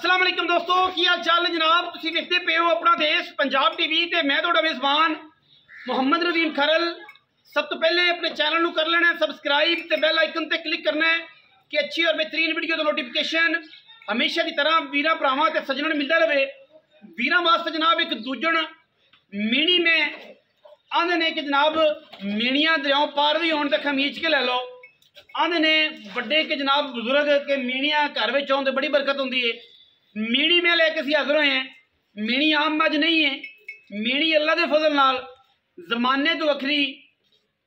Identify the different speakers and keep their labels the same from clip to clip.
Speaker 1: अस्सलाम वालेकुम दोस्तों, की हाल चाल ने जनाब। तुसीं देखते पे हो अपना देश पंजाब टीवी ते मैं तुहाडा मेज़बान मुहम्मद रहीम खरल। सब तो पहले अपने चैनल नूं कर लेना सबसक्राइब ते बैल आइकन ते क्लिक करना है कि अच्छी और बेहतरीन वीडियो का नोटिफिकेशन हमेशा की तरह वीरां भरावां ते सज्जणां नूं मिलदा रहे। वीरां वास्ते जनाब एक दूजण मीणी में आंदे ने कि जनाब मीणियां दरियाओं पार भी होण ते खमीच के लै लो। आंदे ने बड़े के जनाब बुजुर्ग के मीणियां घर में आउण ते बड़ी बरकत होंदी है। मीणी में लेके असीं हाज़र होए हैं। मीणी आम मज नहीं है, मीणी अल्लाह के फजल नाल जमाने तो वखरी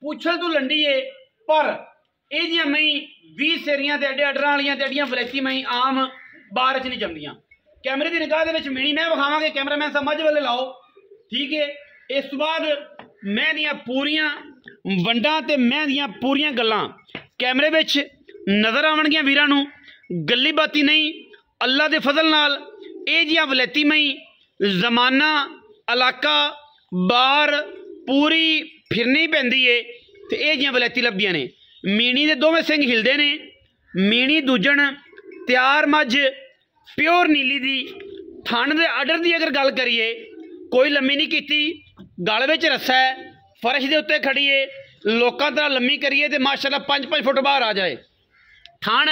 Speaker 1: पूछल तो लंडी है। पर ये मई 20 सेरियां ते एडे अडरां वालियां ते एडियां वलैती मई आम बाहर च नहीं जमदियां। कैमरे की निगाह दे मीणी मैं विखावांगे, कैमरामैन साहब मझ वाले लाओ, ठीक है। इस तो बाद मैं दियां पूरियां वंडां ते मैं दियां पूरियां गल्लां कैमरे विच नज़र आवणगियां वीरां नूं। गल्ली बाती नहीं, अल्लाह के फजल नाल ये जियां वलैती मई जमाना इलाका बार पूरी फिरनी पैंदी है तो ये जियां वलैती लभदियां ने। मीणी दे दोवें सिंह हिलदे ने। मीणी दूजण तैयार मझ प्योर नीली दी थण दे आर्डर की अगर गल करिए कोई लम्मी नहीं कीती, गल विच रस्सा है, फर्श के उत्ते खड़ी है, लोकां तरह लम्मी करिए तो माशाअल्लाह 5-5 फुट बाहर आ जाए। थण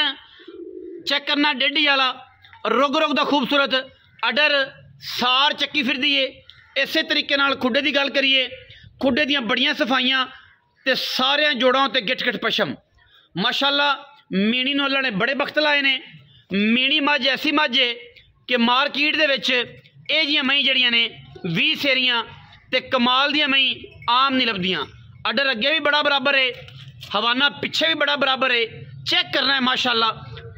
Speaker 1: चेक करना डेढ़ी वाला रुग रुग दा खूबसूरत अडर सार चक्की फिरदी है। इस तरीके नाल खुडे की गल करिए, खुडे दियां बड़ियां सफाइयां ते सारे जोड़ों ते गिट गिट पशम माशाअल्लाह। मीणी नूं अल्लाह ने बड़े बख्त लाए ने। मीणी मझ ऐसी मझ है कि मार्केट दे विच ये जियां मई जड़ियां ने 20 सेरियां ते कमाल दियां मई आम नहीं लभदियां। अडर अगे भी बड़ा बराबर है, हवाना पिछे भी बड़ा बराबर है। चेक करना है माशाअल्लाह,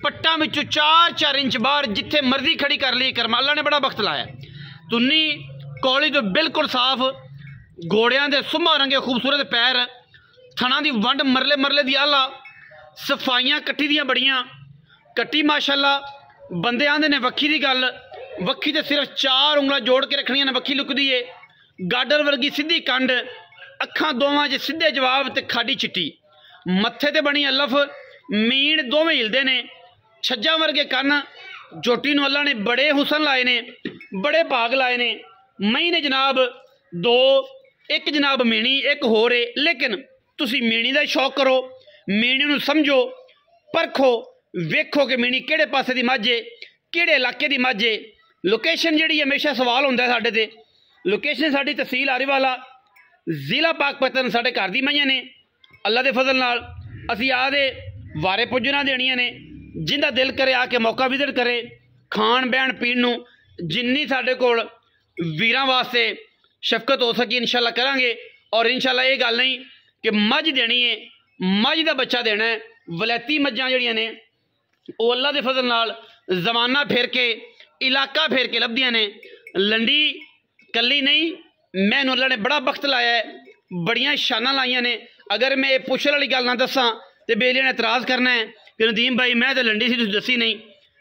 Speaker 1: पट्टा विचों 4-4 इंच बाहर जिथे मर्जी खड़ी कर ली करम। अल्लाह ने बड़ा बख्त लाया। तुन्नी कौली तो बिल्कुल साफ, घोड़ियां दे सुम्मा रंगे खूबसूरत पैर, थणा दी वंड मरले मरले दी आला, सफाइयां कट्टी दियां बड़ियां कट्टी माशाअल्लाह। बंदे आंदे ने वक्खी दी गल, वक्खी ते सिर्फ 4 उंगलां जोड़ के रखनियां ने, वक्खी लुकदी है। गाडर वर्गी सीधी कंड, अखां दोवां च सीधे जवाब ते खाडी चिट्टी, मत्थे ते बनी अलफ, मीण दोवें हिलदे ने, छज्जा वर्गे कन्न। झोटी नूं अल्लाह ने बड़े हुसन लाए ने, बड़े भाग लाए ने। मई ने जनाब 2, एक जनाब मीणी एक होर है। लेकिन तुसी मीणी दा शौक करो, मीणी नूं समझो, परखो, वेखो कि मीणी किहड़े पासे दी मझ है, किहड़े इलाके दी मझ है। लोकेशन जिहड़ी हमेशा सवाल हुंदा है साडे ते। लोकेशन साडी तहसील आरीवाला, जिला पाकपतन साडे घर दी मईयां ने। अल्लाह के फजल नाल असीं आदे वारे पुजना देनियां ने। जिंदा दिल करे आके मौका विजिट करे, खाण बहन पीण नूं जिन्नी साडे कोल वीरां वास्ते शफकत हो सकी इंशाअल्लाह करांगे। और इंशाअल्लाह ये गल नहीं कि मझ देनी है, मझ का बच्चा देना है। वलैती मझां जिहड़ियां ने वो अल्लाह के फजल नाल जमाना फेर के इलाका फेर के लभदियां ने। लंडी कली नहीं, मैनूं अल्लाह ने बड़ा बख्त लाया है, बड़ियां शानां लाइयां ने। अगर मैं ये पुछण वाली गल ना दसां तो बेलियां ने इतराज़ करना है कि नदीम भाई मैं तो लंडी सी तुसीं दसी नहीं।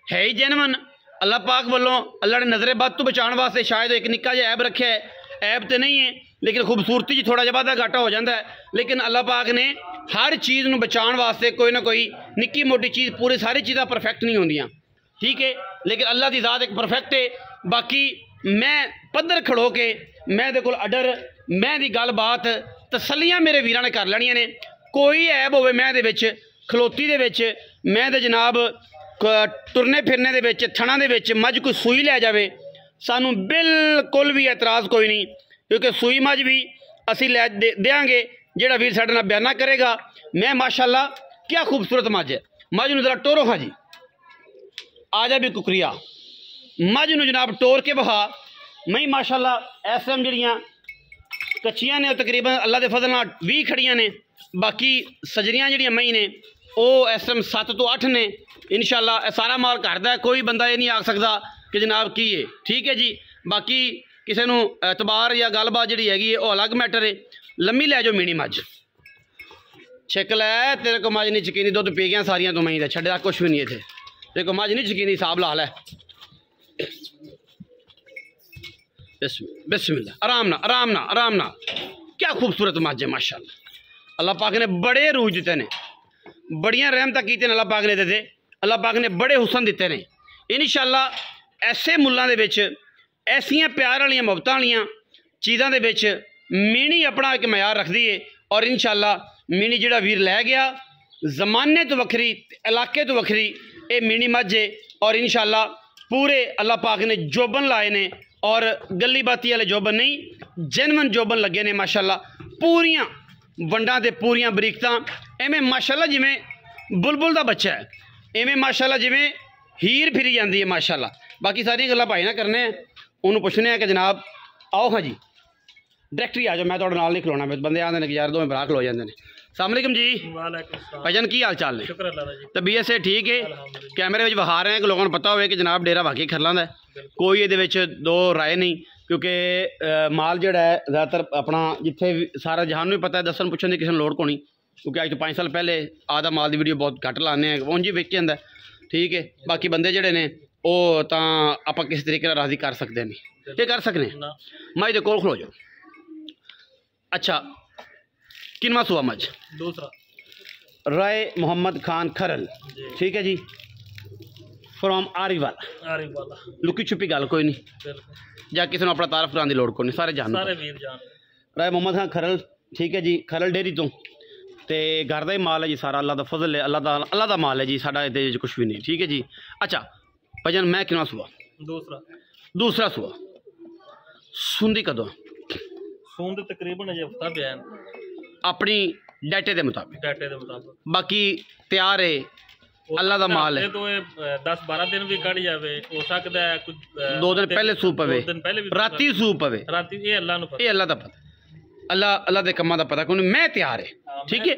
Speaker 1: है ही जेनवन अल्लाह पाक वालों, अल्लाह ने नज़रे बद तो बचाने वास्ते शायद एक निक्का जिहा ऐब रखा है। ऐब तो नहीं है लेकिन खूबसूरती च थोड़ा जिहा वाधा घाटा हो जाता है। लेकिन अल्लाह पाक ने हर चीज़ नूं बचाने वास्ते कोई ना कोई निक्की मोटी चीज़, पूरी सारी चीज़ां परफेक्ट नहीं होंदियां, ठीक है। लेकिन अल्लाह की ज़ात एक परफेक्ट है। बाकी मैं पद्धर खड़ो के मैं दे कोल अडर मैं दी गल बात तसलियां मेरे वीरां ने कर लैणियां ने। कोई ऐब होवे मैं दे विच, खलोती दे विच, मैं दे जनाब टुरने फिरने दे विच, थणा दे विच मझ कोई सूई लै जावे, सानू बिल्कुल भी एतराज़ कोई नहीं, क्योंकि सूई मझ भी असीं लै देंगे जिहड़ा वीर साडे नाल बयाना करेगा। मैं माशाअल्लाह क्या खूबसूरत मझ है। मझ नूं जरा टोरो हाँ जी, आ जा भी कुकरिया, मझ नूं जनाब टोर के बहा। मई माशाअल्लाह इस टाइम जिहड़ियां कच्चियां ने तकरीबन अल्लाह के फजल नाल 20 खड़ियां ने। बाकी सजरियां जिहड़ियां मई ने वो इस टाइम 7 तो 8 ने। इंशाअल्लाह सारा माल घर दा है, कोई बंदा ये नहीं आख सकदा कि जनाब की है, ठीक है जी। बाकी किसी नूं एतबार या गलबात जिहड़ी हैगी वो अलग मैटर है। लम्मी लै जाओ मीणी मझ, छिक लै, तेरे को मझ नहीं चकीनी, दुध पी गया सारियां तो मई दा, छड्डिया कुछ भी नहीं इत्थे, तेरे को मझ नहीं चकीनी, हिसाब ला लै। बिस्मिल्लाह, आराम ना आराम ना आराम ना। क्या खूबसूरत मझ है माशाअल्लाह। अल्लाह पाक ने बड़े रूज दिते ने, बड़ियां रहमतां कीतियां अल्लाह पाक ने दे। अल्लाह पाक ने बड़े हुसन दिते ने। इंशाअल्लाह ऐसे मुल्लां दे विच ऐसियां प्यार वालियां मुहब्बतां वालियां चीज़ां दे विच मीनी अपना एक म्यार रखदी है और इंशाअल्लाह मीनी जिहड़ा वीर लै गया जमाने तो वखरी इलाके तो वखरी ये मीनी मझ है और इंशाअल्लाह पूरे अल्लाह पाक ने जोबन लाए ने और गली बाती वाले जोबन नहीं जेनवन जोबन लगे ने माशाअल्लाह पूरियां वंडां ते पूरियां बरीकतां एवें माशाअल्लाह जिवें बुलबुल दा बच्चा है एवें माशाअल्लाह जिवें हीर फिरी जाती है माशाअल्लाह। बाकी सारियां गल्लां भाई ना करने उन्होंने पुछने कि जनाब आओ हाँ जी डायरैक्टर ही आ जाओ मैं थोड़े नाल नहीं खलोना बंदे आते हैं कि यार दोवें भरा खलो जाते हैं। अस्सलाम वालेकुम जी भाईजान की हाल चाल ने तबीयत से ठीक है कैमरे में विखा रहे हैं कि लोगों को पता हो कि जनाब डेरा वाकई खरलां दा कोई ये दो राय नहीं क्योंकि माल जोड़ा है ज़्यादातर अपना जिथे सारा जहान भी पता है दसन पुछन की किसी लोड़ को नहीं क्योंकि अज तो 5 साल पहले आधा माल की वीडियो बहुत घट लाने उंज ही विक जाता ठीक है। बाकी बंदे जोड़े ने वो तो आप किसी तरीके राजी कर सकते नहीं ये कर सकने मज के कोल खलो जाओ। अच्छा किनवा सुआ मज
Speaker 2: दूसरा
Speaker 1: राय मोहम्मद खान खरल ठीक है जी फ्रॉम आरीवाला लुकी छुपी गल कोई नहीं या किसी ने अपना तारफ कराने की लोड़ कोई नहीं सारे जान राय मोहम्मद खान खरल ठीक है जी खरल डेयरी तो घर का ही माल है जी सारा अल्लाह का फजल है अल्लाह का माल है जी साडा इहदे कुछ भी नहीं ठीक है जी। अच्छा भजन मैं किनवा सुआ दूसरा सुआ सुंदी कदों
Speaker 2: सूंद तकरीबन अजे हफ्ता बयान
Speaker 1: अपनी डाटे के मुताबिक बाकी तैयार है अल्लाह का माल है
Speaker 2: तो 10-12 दिन भी कट जाए हो सकता है कुछ
Speaker 1: 2 दिन पहले सूप पवे राती सूप पवे
Speaker 2: राती ये
Speaker 1: अल्लाह का पता अल्लाह के कम्मां दा पता कोई मैं तैयार है ठीक है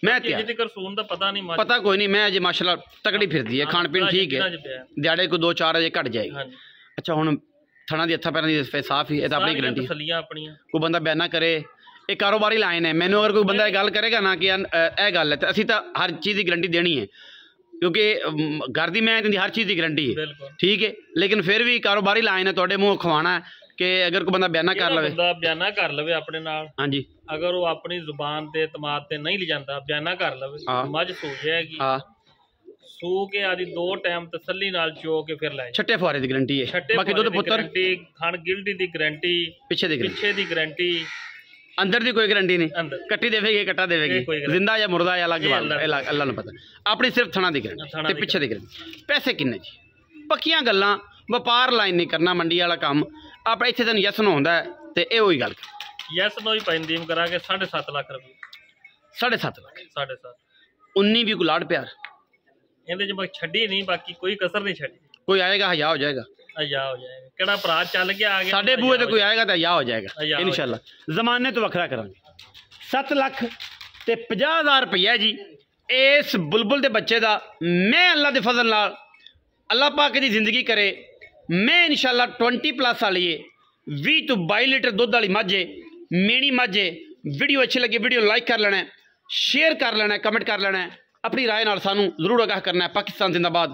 Speaker 1: मैं तैयार
Speaker 2: सून दा पता
Speaker 1: कोई नहीं मैं अजे माशाल्लाह तगड़ी फिरदी है खान पीन ठीक है दिहाड़े को 2-4 अजे घट जाएगी। अच्छा हुण थणा दी हत्थां पैरां दी साफ ही अपनी गारंटी कोई बंदा बयाना करे ये कारोबारी लाइन है मैनू अगर कोई बंदा गल करेगा ना कि यह गल है तो असीं तां हर चीज़ की गारंटी देनी है क्योंकि घर की मैं हर चीज़ की गारंटी है ठीक है। लेकिन फिर भी कारोबारी लाइन है तुहाडे मूँह खवाना है कि अगर कोई बंदा बयाना कर लवे अपने नाल हाँ जी
Speaker 2: अगर वो अपनी जुबान ते एतमाद ते नहीं ले जाता बयाना कर लवे मझ सो जाएगी सो के आदि 2 टाइम तसल्ली नाल चो के फिर लाए
Speaker 1: छट्टे फुआरे की गारंटी है बाकी दुध पुत्तर
Speaker 2: खान गिल्डी दी गारंटी पिछे दी गारंटी
Speaker 1: अंदर दी कोई गारंटी नहीं कट्टी देवेगी कट्टा देवेगी जिंदा या मुर्दा या अलग अल्लाह नूं पता अपनी सिर्फ थणा दी गारंटी ते पिछे दी गारंटी। पैसे किन्ने जी पक्कियां गल्लां व्यापार लाइन नहीं करना मंडी वाला काम आप इत्थे तैनूं यस नो होंदा है ते इह होई गल
Speaker 2: यस नो ही पैंदीम करा के 7.5 लाख रुपये
Speaker 1: 7.5 लाख
Speaker 2: 7.5
Speaker 1: 19 भी कोई लाड़ प्यार
Speaker 2: इहदे च मैं छड्डी नहीं बाकी कोई कसर नहीं छड्डी
Speaker 1: कोई आएगा हया हो जाएगा
Speaker 2: केड़ा भरा चल गया आ गया
Speaker 1: साडे बूहे ते कोई आएगा तो हया हो जाएगा इंशाअल्लाह जमाने तो वखरा करांगे। 7 लाख ते 50,000 रुपया जी इस बुलबुल के बच्चे का मैं अल्लाह के फजल नाल अल्लाह पाक की जिंदगी करे मैं इंशाअल्लाह 20+ वाली है 20 to 22 लीटर दुध वाली मझ है मेनी मझ है। वीडियो अच्छी लगी वीडियो लाइक कर लेना है शेयर कर लेना है कमेंट कर लेना है अपनी राय नाल सानू जरूर आगाह करना है। पाकिस्तान जिंदाबाद।